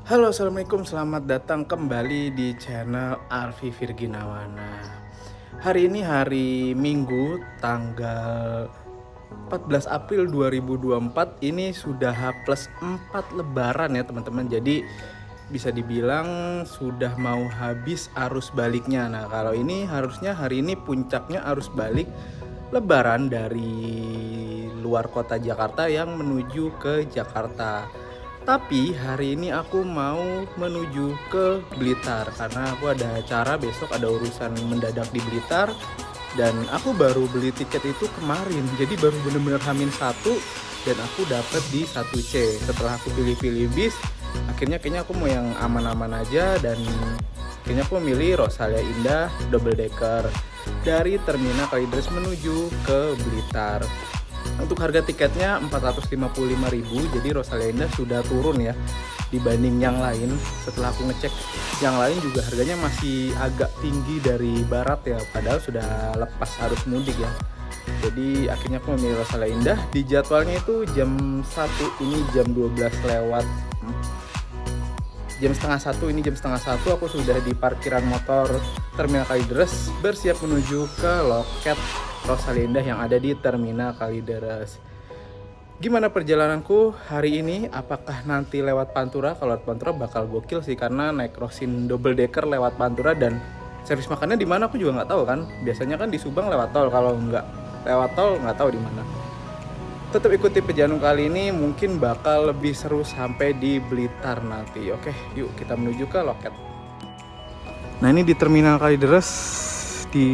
Halo, assalamualaikum. Selamat datang kembali di channel Arfi Virginawana. Hari ini hari Minggu, tanggal 14 April 2024. Ini sudah H+4 Lebaran ya teman-teman. Jadi bisa dibilang sudah mau habis arus baliknya. Nah, kalau ini harusnya hari ini puncaknya arus balik Lebaran dari luar kota Jakarta yang menuju ke Jakarta. Tapi hari ini aku mau menuju ke Blitar karena aku ada acara besok, ada urusan mendadak di Blitar. Dan aku baru beli tiket itu kemarin, jadi baru bener-bener H-1 dan aku dapet di 1C. Setelah aku pilih-pilih bis, kayaknya aku mau yang aman-aman aja. Dan kayaknya aku memilih Rosalia Indah double decker dari Terminal Kalideres menuju ke Blitar. Untuk harga tiketnya 455.000, jadi Rosalia Indah sudah turun ya dibanding yang lain. Setelah aku ngecek, yang lain juga harganya masih agak tinggi dari barat ya, padahal sudah lepas arus mudik ya. Jadi akhirnya aku memilih Rosalia Indah. Di jadwalnya itu jam 1, ini jam 12 lewat, jam setengah 1, ini jam setengah 1 aku sudah di parkiran motor Terminal Kalideres, bersiap menuju ke loket Rosalia Indah yang ada di Terminal Kalideres. Gimana perjalananku hari ini? Apakah nanti lewat Pantura? Kalau lewat Pantura bakal gokil sih, karena naik Rosin double decker lewat Pantura. Dan servis makannya di mana aku juga nggak tahu kan. Biasanya kan di Subang lewat tol, kalau nggak lewat tol nggak tahu di mana. Tetap ikuti perjalanan kali ini, mungkin bakal lebih seru sampai di Blitar nanti. Oke, yuk kita menuju ke loket. Nah, ini di Terminal Kalideres, di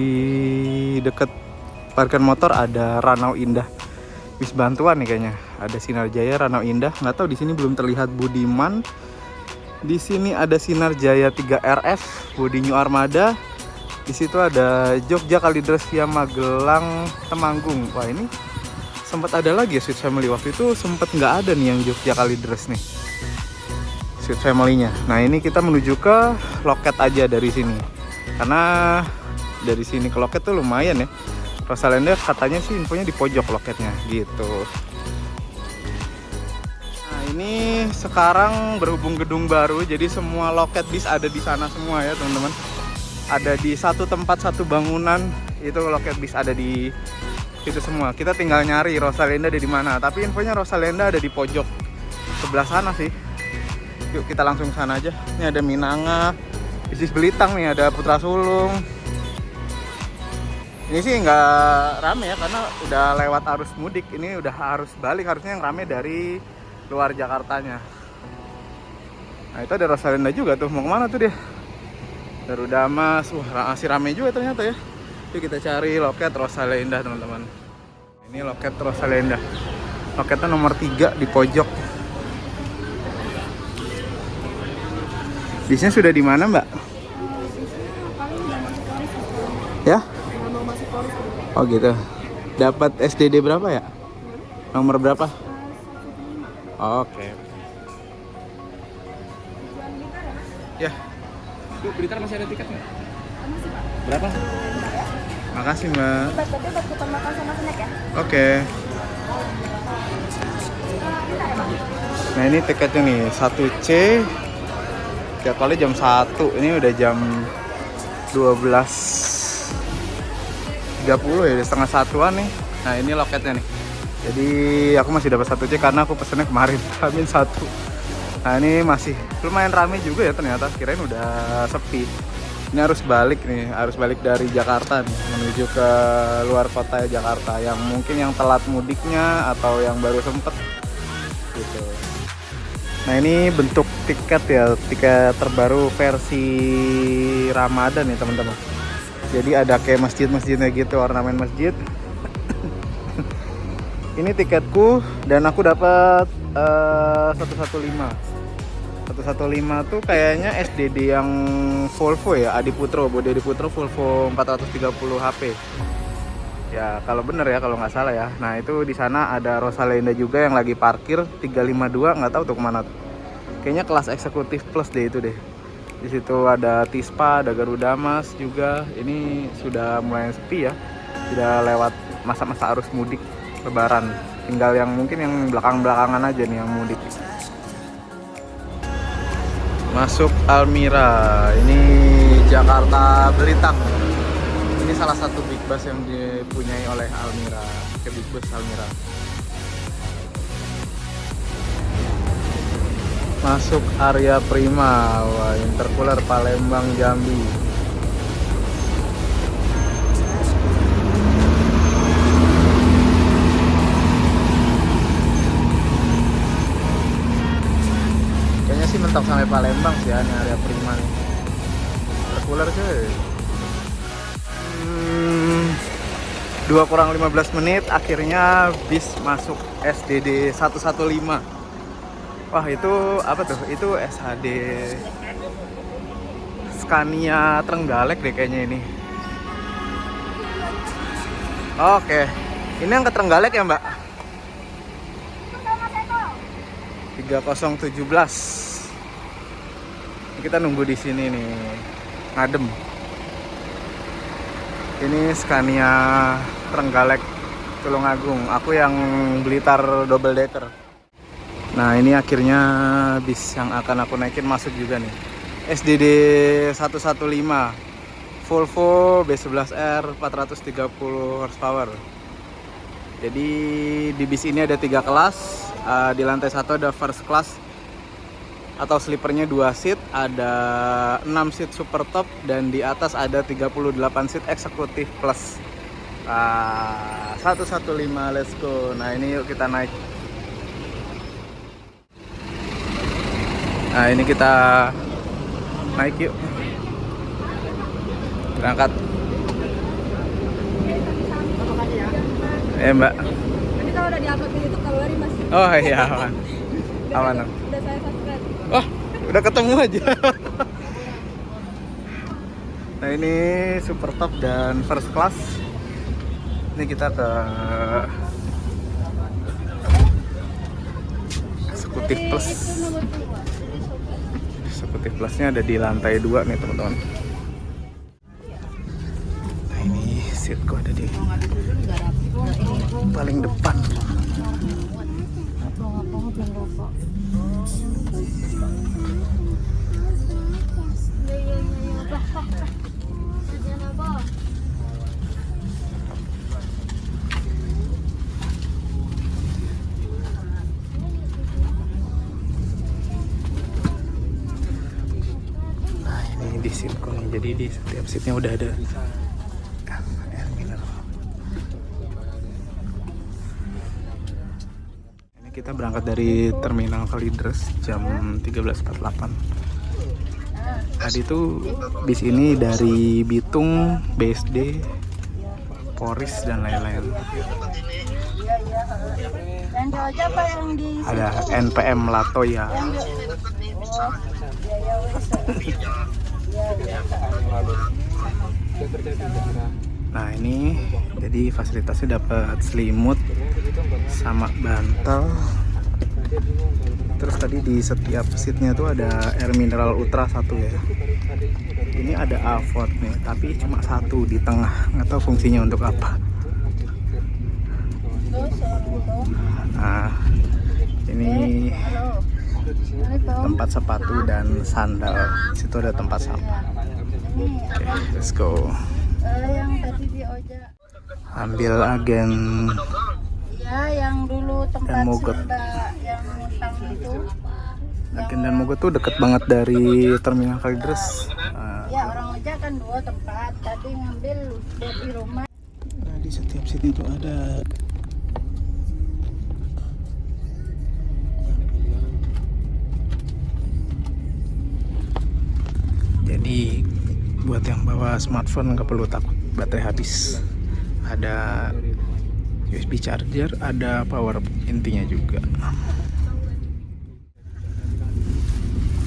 dekat parkir motor ada Ranau Indah. Bis bantuan nih kayaknya. Ada Sinar Jaya, Ranau Indah. Nggak tahu, di sini belum terlihat Budiman. Di sini ada Sinar Jaya 3RS, Budi New Armada. Di situ ada Jogja Kalideres via Magelang Temanggung. Wah, ini sempat ada lagi ya Sweet Family. Waktu itu sempat nggak ada nih yang Jogja Kalideres nih, Sweet Family-nya. Nah, ini kita menuju ke loket aja dari sini, karena dari sini ke loket tuh lumayan ya. Rosalia Indah katanya sih infonya di pojok loketnya gitu. Nah, ini sekarang berhubung gedung baru, jadi semua loket bis ada di sana semua ya teman-teman. Ada di satu tempat, satu bangunan, itu loket bis ada di itu semua. Kita tinggal nyari Rosalia Indah ada di mana. Tapi infonya Rosalia Indah ada di pojok sebelah sana sih. Yuk kita langsung ke sana aja. Ini ada Minanga, Bisnis Belitang nih, ada Putra Sulung. Ini sih nggak rame ya karena udah lewat arus mudik. Ini udah arus balik, harusnya yang rame dari luar Jakartanya. Nah, itu ada Rosalia Indah juga tuh. Mau kemana tuh dia? Darudamas. Wah, masih rame juga ternyata ya. Yuk kita cari loket Rosalia Indah teman-teman. Ini loket Rosalia Indah. Loketnya nomor 3 di pojok. Bisnya sudah di mana, Mbak? Ya? Oh gitu. Dapat SDD berapa ya? Nomor berapa? Oke. Ya. Yuk, Blitar masih ada tiket nggak? Berapa? Makasih, Mbak. Berarti buat kupon makan sama snack ya? Oke. Nah, ini tiketnya nih, 1C. Tiap kali jam 1. Ini udah jam 12.30 ya, udah setengah 1-an nih. Nah, ini loketnya nih. Jadi aku masih dapat 1C karena aku pesennya kemarin, Amin 1. Nah, ini masih lumayan rame juga ya ternyata. Kirain udah sepi. Ini harus balik nih, harus balik dari Jakarta nih, menuju ke luar kota Jakarta, yang mungkin yang telat mudiknya atau yang baru sempet gitu. Nah, ini bentuk tiket ya, tiket terbaru versi Ramadan nih teman-teman. Jadi ada kayak masjid-masjidnya gitu, ornamen masjid. Ini tiketku dan aku dapat 115. 115 tuh kayaknya SDD yang Volvo ya, Adiputro, Bodi Adiputro Volvo 430 HP. Ya, kalau bener ya, kalau nggak salah ya. Nah, itu di sana ada Rosalia Indah juga yang lagi parkir 352, nggak tahu tuh kemana tuh. Kayaknya kelas eksekutif plus deh itu deh. Di situ ada Tispa, ada Garudamas juga. Ini sudah mulai sepi ya. Sudah lewat masa-masa arus mudik. Lebaran. Tinggal yang mungkin yang belakang-belakangan aja nih yang mudik. Masuk Almira. Ini Jakarta Belitang. Ini salah satu big bus yang dipunyai oleh Almira, ke big bus Almira. Masuk area Prima, wah intercooler Palembang Jambi. Kayaknya sih mentok sampai Palembang sih ya, ini area Prima nih. Intercooler cuy. 2 kurang 15 menit akhirnya bis masuk SDD 115. Wah itu apa tuh? Itu SHD Scania Trenggalek deh kayaknya ini. Oke, ini yang ke Trenggalek ya Mbak? 3017. Kita nunggu di sini nih, ngadem. Ini Scania Trenggalek Tulungagung. Aku yang Blitar double decker. Nah ini akhirnya bis yang akan aku naikin masuk juga nih. SDD 115 Volvo B11R 430 horsepower. Jadi di bis ini ada 3 kelas. Di lantai 1 ada first class atau sleepernya 2 seat, ada 6 seat super top, dan di atas ada 38 seat eksekutif plus. 115, let's go. Nah ini yuk kita naik. Nah ini kita naik yuk. Berangkat. Mbak. Ini kalau udah diupload ke YouTube keluarin Mas. Oh iya aman. Aman. Udah saya subscribe. Wah, udah ketemu aja. Nah ini super top dan first class. Ini kita ke eksekutif plus. Eksekutif plusnya ada di lantai 2 nih teman-teman. Nah ini seatku ada di paling depan. Di seatku nih, jadi di setiap seatnya udah ada air mineral. Ini kita berangkat dari terminal Kalideres jam 13.48. Tadi tuh bis ini dari Bitung, BSD, Poris dan lain-lain. Ada NPM Latoya. Nah ini jadi fasilitasnya dapat selimut sama bantal. Terus tadi di setiap seatnya tuh ada air mineral ultra 1 ya. Ini ada Avot nih, tapi cuma 1 di tengah, nggak tahu fungsinya untuk apa. Nah ini tempat sepatu dan sandal. Situ ada tempat sampah. Oke, let's go. Yang tadi di Oja. Ambil agen. Ya, yang dulu tempat Mogot. Sunda yang utang itu. Agen dan Mogot tuh deket banget dari terminal Kalideres. Ya, orang Oja kan 2 tempat. Tadi ngambil buat di rumah. Nah, di setiap sini tuh ada jadi buat yang bawa smartphone nggak perlu takut baterai habis. Ada USB charger, ada power intinya juga.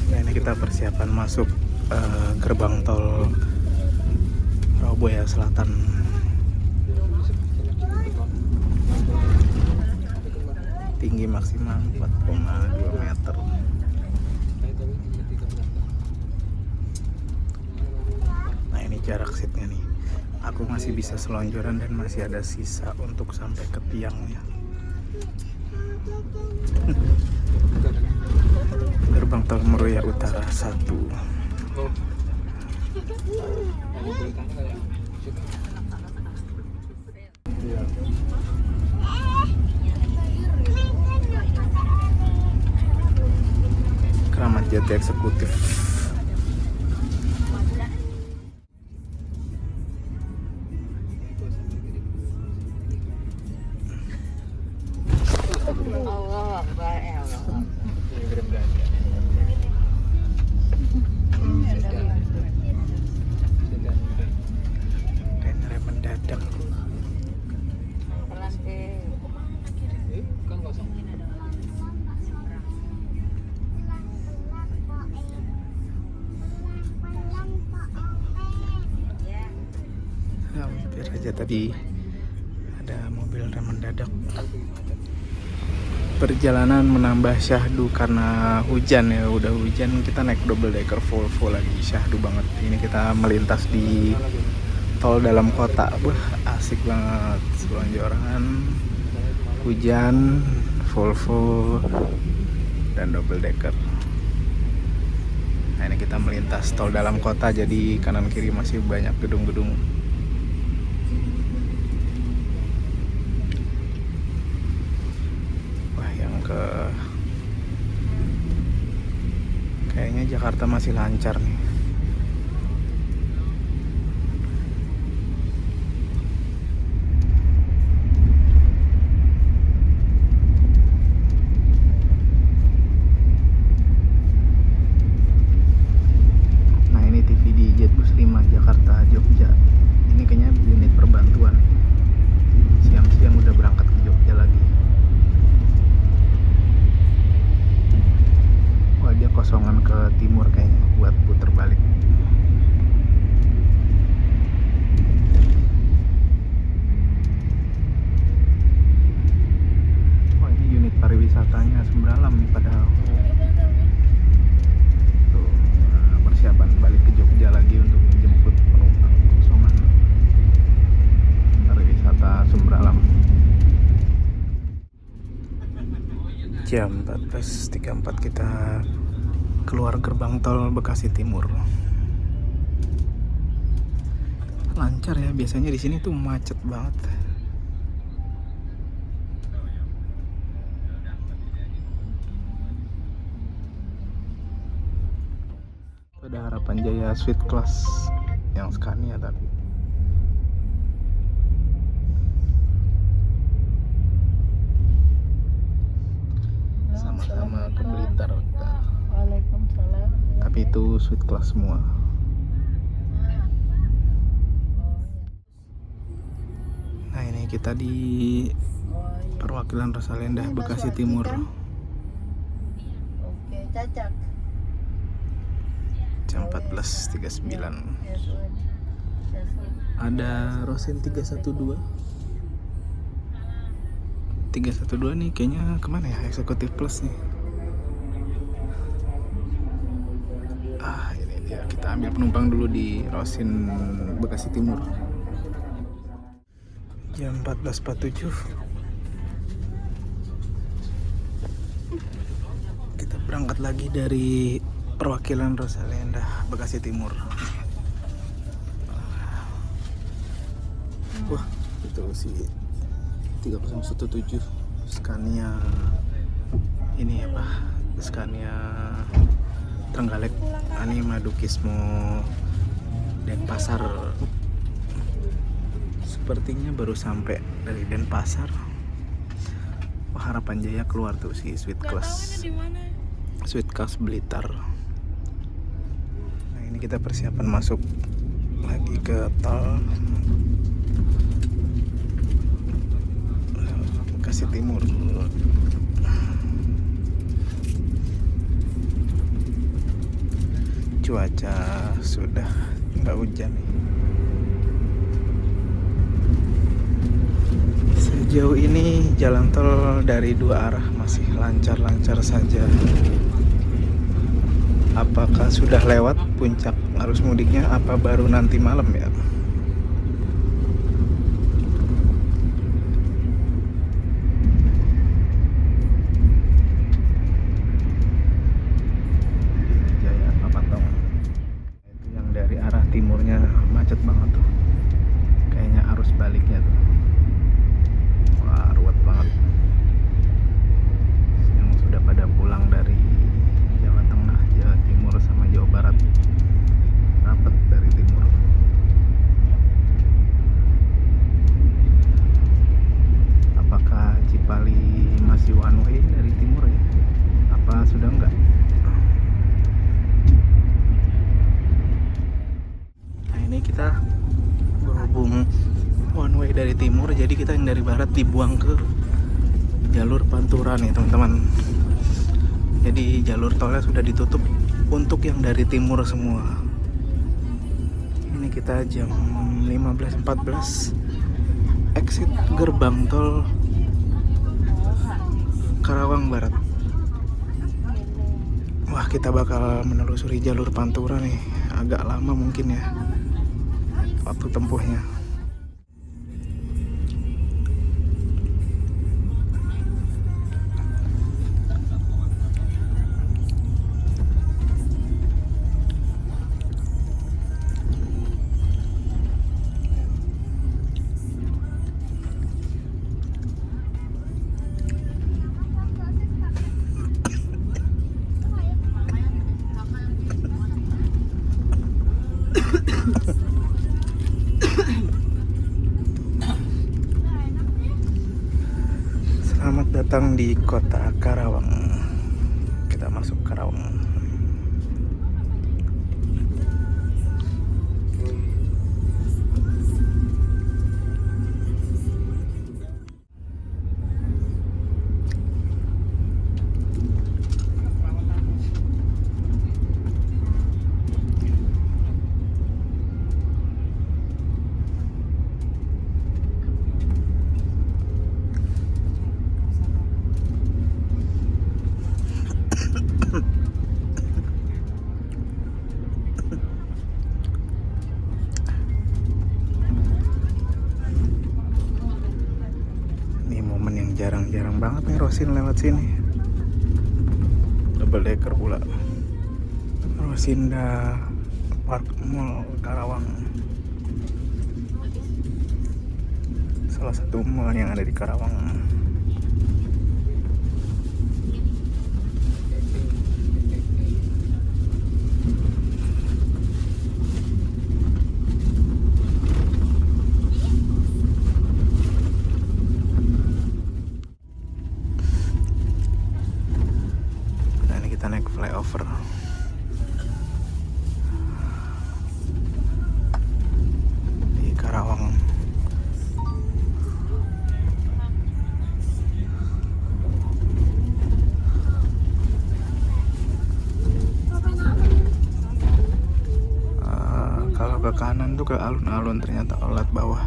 Nah ini kita persiapan masuk gerbang tol Rawabuaya Selatan. Tinggi maksimal 4,2 meter. Nah ini jarak seatnya nih. Aku aku masih bisa selonjoran dan masih ada sisa untuk sampai ke tiangnya. Gerbang Tol Meruya Utara 1. Keramat Jati Eksekutif. Allah Akbar, Allah. Dan rem mendadak. Hampir aja tadi ada mobil rem mendadak. Perjalanan menambah syahdu karena hujan ya, udah hujan kita naik double decker Volvo lagi, syahdu banget. Ini kita melintas di tol dalam kota, wah asik banget, selonjoran, hujan, Volvo dan double decker. Nah ini kita melintas tol dalam kota, jadi kanan kiri masih banyak gedung-gedung. Kayaknya Jakarta masih lancar nih. Nah ini TV di Jetbus 5 Jakarta Jogja. Ini kayaknya unit perbantuan. Siang-siang udah berangkat ke Jogja lagi. Dia kosongan ke timur kayaknya buat puter balik. Oh ini unit pariwisatanya Sumbralam nih padahal. Tuh, persiapan balik ke Jogja lagi untuk menjemput penumpang kosongan pariwisata Sumbralam. Jam 14.34 kita keluar gerbang tol Bekasi Timur. Lancar ya, biasanya di sini tuh macet banget. Ada Harapan Jaya Suite Class yang Scania tadi. Sama-sama ke Blitar. Waalaikumsalam. Tapi itu suite class semua. Nah ini kita di perwakilan Rosalinda Bekasi Timur. Oke, cacak. Jam 14.39. Ada Rosin 312. 312 nih kayaknya kemana ya, eksekutif plus nih. Ini dia, kita ambil penumpang dulu di Rosin Bekasi Timur. Jam 14.47 kita berangkat lagi dari perwakilan Rosalinda Bekasi Timur. Wah itu si 3017 Scania ini apa, Scania Trenggalek Animadukismo Denpasar. Sepertinya baru sampai dari Denpasar. Wah Harapan Jaya keluar tuh si Suite Class. Suite Class Blitar. Nah ini kita persiapan masuk lagi ke tol Bekasi Timur. Cuaca sudah nggak hujan. Sejauh ini jalan tol dari dua arah masih lancar-lancar saja. Apakah sudah lewat puncak arus mudiknya? Apa baru nanti malam ya? baliknya tuh. Wah, ruwet banget. Yang sudah pada pulang dari Jawa Tengah, Jawa Timur sama Jawa Barat. Rapet dari timur. Apakah Cipali masih one way dari timur ya? Apa sudah enggak? Nah, ini kita berhubung one way dari timur, jadi kita yang dari barat dibuang ke jalur Pantura nih teman-teman. Jadi jalur tolnya sudah ditutup untuk yang dari timur semua. Ini kita jam 15.14 exit gerbang tol Karawang Barat. Wah, kita bakal menelusuri jalur Pantura nih. Agak lama mungkin ya waktu tempuhnya. Selamat datang di kota Karawang. Kita masuk Karawang. Ini momen yang jarang-jarang banget nih Rosin lewat sini. Double decker pula. Rosinda Park Mall Karawang. Salah satu mall yang ada di Karawang. Nah, ini kita naik flyover di Karawang. Kalau ke kanan tuh ke alun-alun, ternyata alat bawah.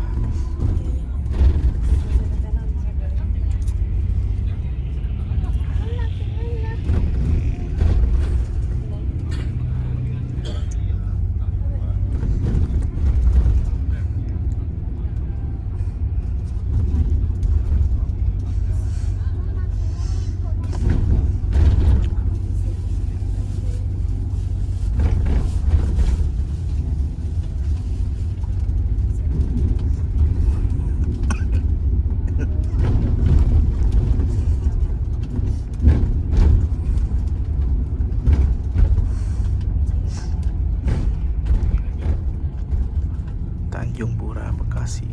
Tanjung Pura, Bekasi.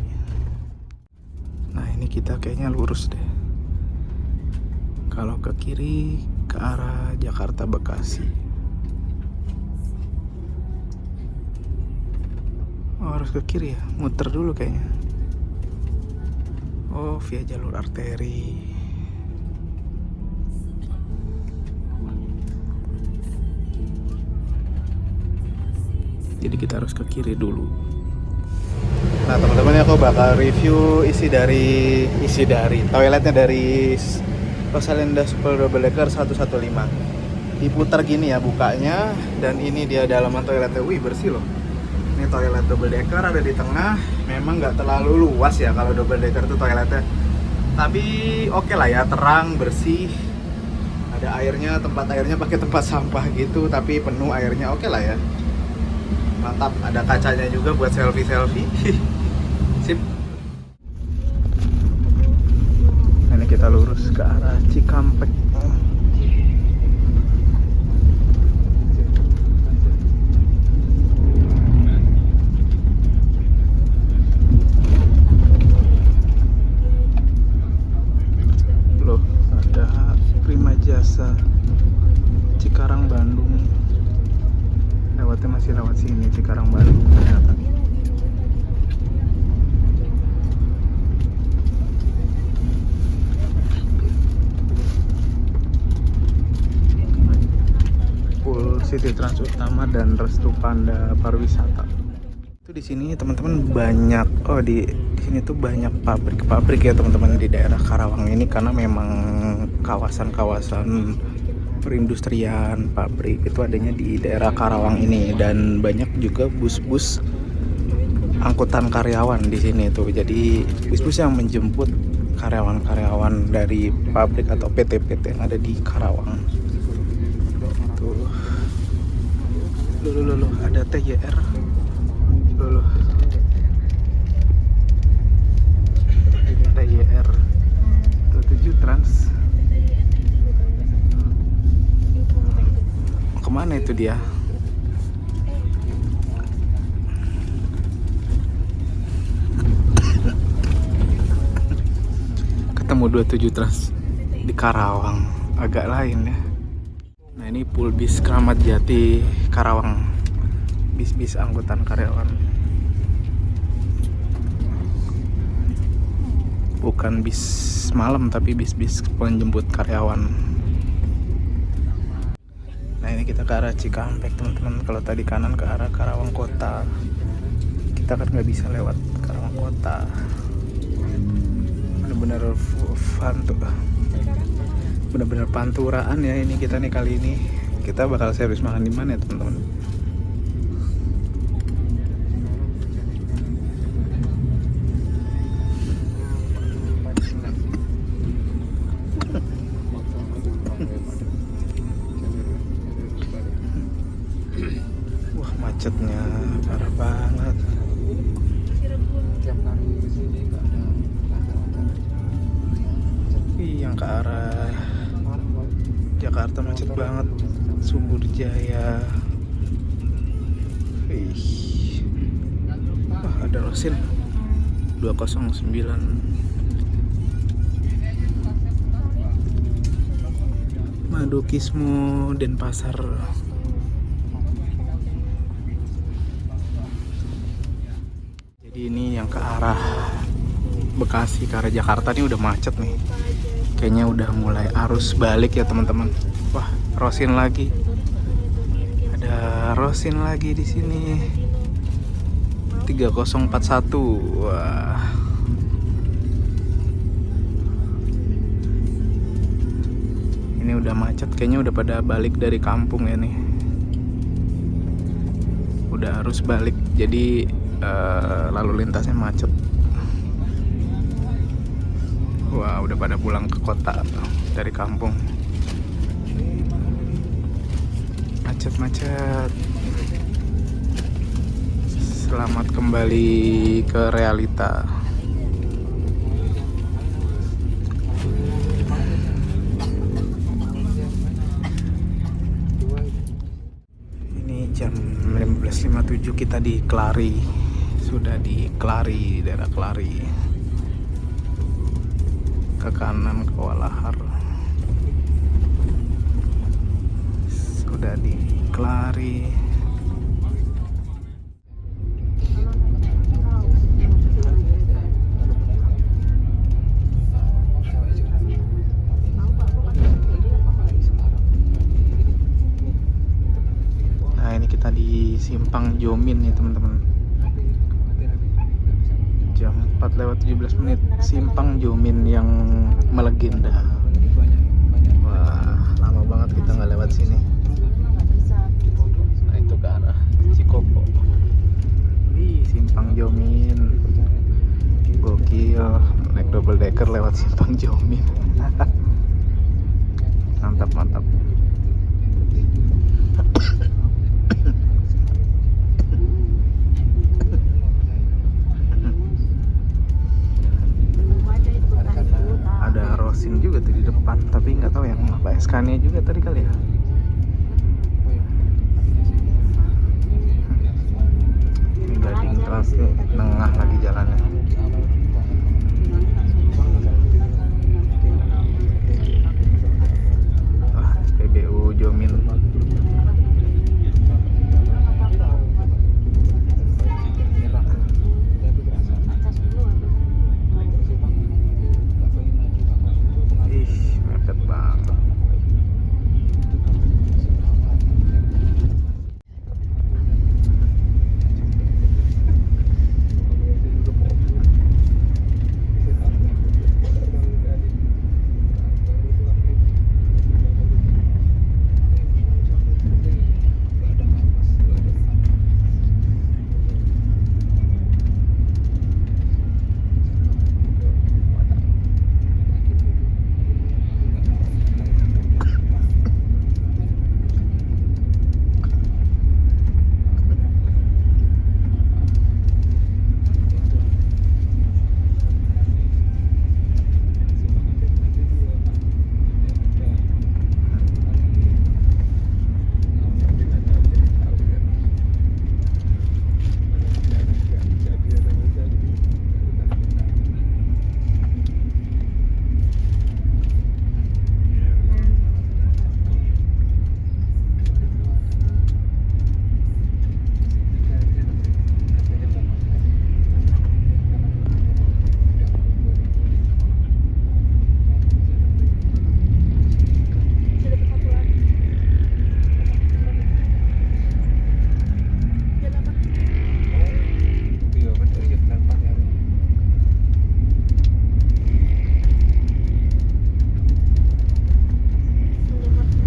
Nah, ini kita kayaknya lurus deh. Kalau ke kiri ke arah Jakarta Bekasi. Oh, harus ke kiri ya? Muter dulu kayaknya. Oh, via jalur arteri. Jadi kita harus ke kiri dulu. Nah, teman-teman, aku bakal review isi dari toiletnya dari Rosalinda Super Double Decker 115. Diputar gini ya bukanya, dan ini dia dalaman toiletnya. Wih, bersih loh. Ini toilet double decker ada di tengah. Memang nggak terlalu luas ya kalau double decker tuh toiletnya. Tapi oke lah ya, terang, bersih. Ada airnya, tempat airnya pakai tempat sampah gitu, tapi penuh airnya, oke lah ya. Mantap, ada kacanya juga buat selfie-selfie. Sip. kita lurus ke arah Cikampek. Loh, ada Prima Jasa Cikarang Bandung. Lewatnya masih lewat sini, Cikarang Bandung ternyata. Pool City Trans Utama dan Restu Panda Pariwisata. Itu di sini teman-teman banyak, di sini tuh banyak pabrik-pabrik ya teman-teman di daerah Karawang ini, karena memang kawasan-kawasan perindustrian, pabrik itu adanya di daerah Karawang ini, dan banyak juga bus-bus angkutan karyawan di sini tuh. Jadi bus-bus yang menjemput karyawan-karyawan dari pabrik atau PT-PT yang ada di Karawang. Tuh. Loh, ada TYR. Loh. Ini TYR 27 Trans. Kemana itu dia? Ketemu 27 Trans di Karawang, agak lain ya. Nah ini pool bis Kramat Jati Karawang, bis-bis angkutan karyawan, bukan bis malam tapi bis-bis penjemput karyawan. Nah ini kita ke arah Cikampek teman-teman. Kalau tadi kanan ke arah Karawang Kota, kita kan nggak bisa lewat Karawang Kota. Bener-bener bener-bener panturaan ya ini kita nih. Kali ini kita bakal servis makan di mana ya teman-teman? Wah macetnya parah banget. Yang ke arah Jakarta macet banget. Sumber Jaya. Wah ada Rosin 209. Madukismo Denpasar. Jadi ini yang ke arah Bekasi ke arah Jakarta nih udah macet nih. Kayaknya udah mulai arus balik ya teman-teman. Wah, Rosin lagi. Ada Rosin lagi di sini. 3041. Wah. Ini udah macet, kayaknya udah pada balik dari kampung ya nih. Udah arus balik, jadi lalu lintasnya macet. Wah, udah pada pulang ke kota dari kampung. Macet-macet. Selamat kembali ke realita. Ini jam 15.57 kita di Kelari. Sudah di Kelari, daerah Kelari. Ke kanan ke Walahar. Sudah di Kelari. Nah ini kita di Simpang Jomin nih teman-teman. Jam 4:17, Simpang Jomin yang melegenda. Wah, lama banget kita nggak lewat sini. Nah itu ke arah Cikopo. Wih, Simpang Jomin. Gokil, naik double decker lewat Simpang Jomin. Mantap, mantap. apa SK-nya juga tadi kali ya. Ini Gading Trans nih, tengah lagi jalannya. Wah, SPBU Jomin. Ih, mepet banget.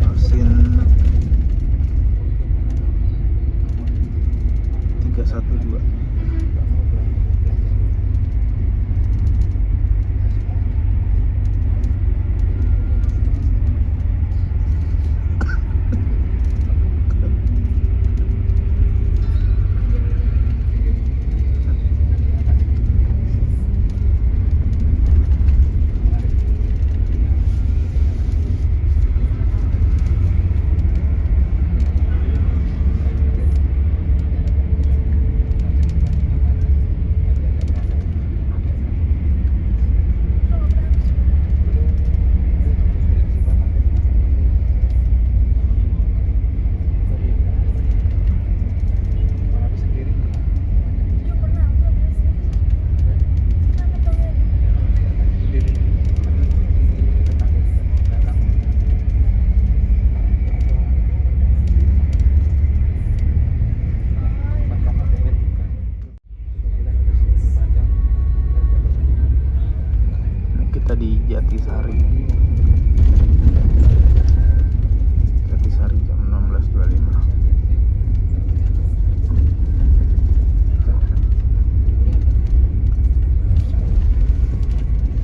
Mesin 312. Kita di Jatisari. Jatisari jam 16.25.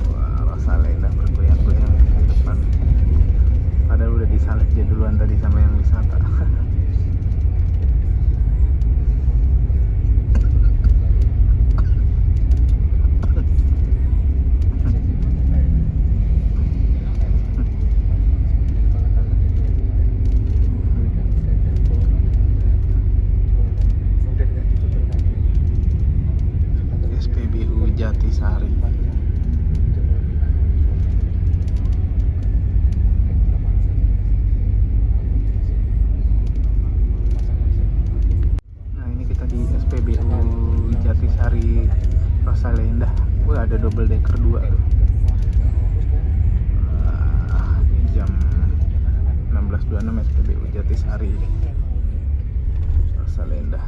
Wah, Rosalinda bergoyang-goyang di depan. Padahal udah disalib dia duluan tadi sama yang wisata. SPBU Jatisari. Nah, ini kita di SPBU Jatisari Rosalinda. Wah, ada double decker 2 tuh. Jam 16.26 SPBU Jatisari Rosalinda.